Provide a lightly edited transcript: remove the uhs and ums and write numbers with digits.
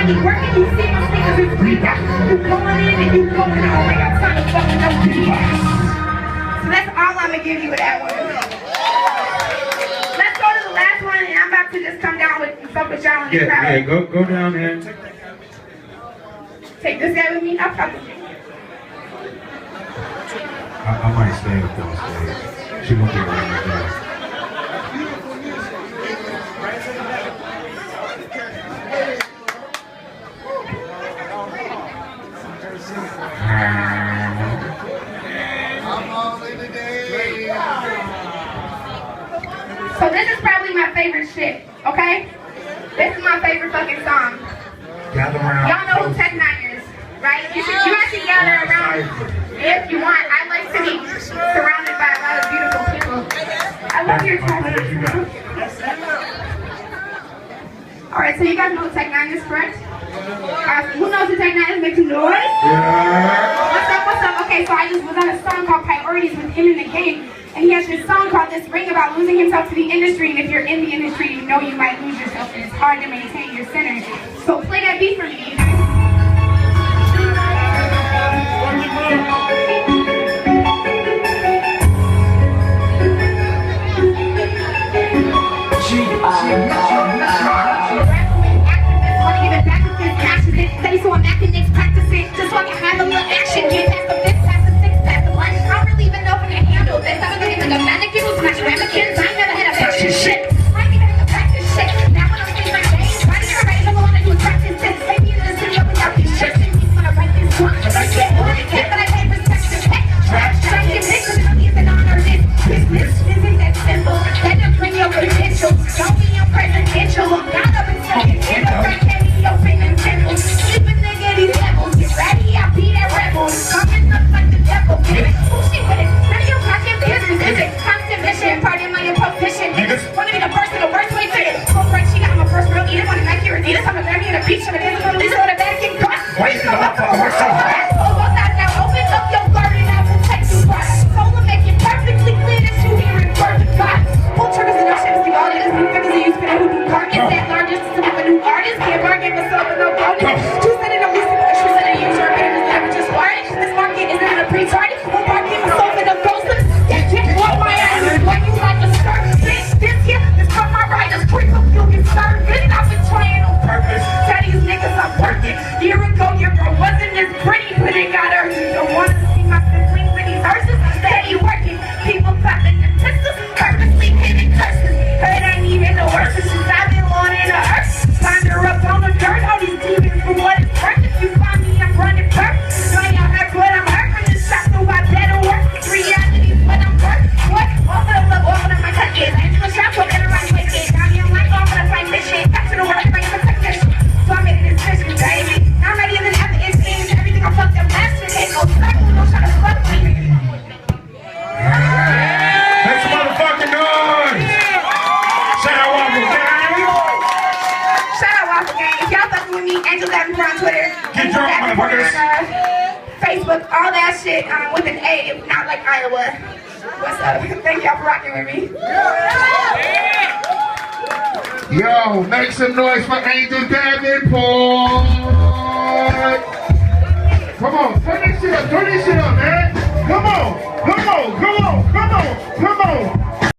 be working, you see my sneakers is Reebok. You going in and you going out. I got time to fucking no Reebok. So that's all I'm gonna give you with that one. Let's go to the last one, and I'm about to just come down with and fuck with y'all in the crowd. Yeah, go down there. Take this guy with me. I'll fuck with you. I might stay up on stage. She won't be around the door. So this is probably my favorite shit, okay? This is my favorite fucking song. Gather around. Y'all know who Tech Nine is, right? You guys should gather around if you want. I like to be surrounded by a lot of beautiful people. I love your tattoos. Alright, so you guys know who Tech Nine is, correct? Who knows who Tech Nine is? Make some noise? Yeah. What's up, what's up? Okay, so I just was on a song called Priorities with him in the game. And he has this song called This Ring about losing himself to the industry. And if you're in the industry, you know you might lose yourself. And it's hard to maintain your center. So play that beat for me. So I'm acting next practicing just so I can have a little action. Get past the fifth, past the sixth, past the one. I don't really even know if I can handle this. I'm looking like a mannequin with smash ramekins. I ain't never had a fashion shit. I ain't even had to practice shit. Now when I'm sitting my days, why did everybody know what I do is practice this? Maybe in the studio without these shits. And he's gonna write this song. I get more than cat, but I pay respect to tech. Trash, trying to get mixed with money is an honor. This business isn't that simple. That don't bring your potential. Don't be your presidential. I'm not up and studying. In the right candy, open and simple. These levels, get ready, I'll be that rebel. Coming up like the devil, get it? Who she with it? None of your pocket business, is it? Constant mission, pardon my imposition. Niggas wanna be the first and the worst way fit it. Full right, she got my first real eater, wanna Nike or Adidas. I'm a Grammy in a beach, and a business on Lisa with a bag getting caught. Why you know I'm fucking work so hard? Oh, both out now, open up your garden, I will take you right. Soul will make it perfectly clear that you hear it perfect God. Pull triggers and no shit, see all niggas, new figures, and you spinning who do targets. That largest is a new artist, can't bargain with myself and no bonus. This market is in a pre-target. We'll market myself in a ghost. That can't walk my ass. Like you like a skirt. This here, this cut my riders. Quick up, you'll get served. I've been trying on purpose. Tell these niggas I'm working. Year ago, your girl wasn't as pretty, but it got her. You don't want to see my siblings in these hearses. Steady working. People clapping the pistols. Purposely hitting curses. It ain't even the worst. Since I've been on in the earth. Ponder up on the dirt. All these demons for what it's worth. If you find me, I'm running purpose. But I'm hurt from this shot, so I better work. Reality is what I'm worth. What? All of my touches. I ain't no shot, but better run with it. Now I'm like, all for the fight, this shit. Back to the work, if I can protect this. So I'm in this mission, baby. Now I'm ready to have it seems. Everything I fucked up last year, can't go circle, no try to fuck me. Make some motherfucking noise! Shout out Waffle Gang! Shout out Waffle Gang. If y'all fucking with me, Angel Davenport on Twitter. Get drunk, motherfuckers! Facebook, all that shit with an A, not like Iowa. What's up? Thank y'all for rocking with me. Yo, make some noise for Angel Davenport! Come on, turn this shit up, man! Come on, come on, come on, come on, come on!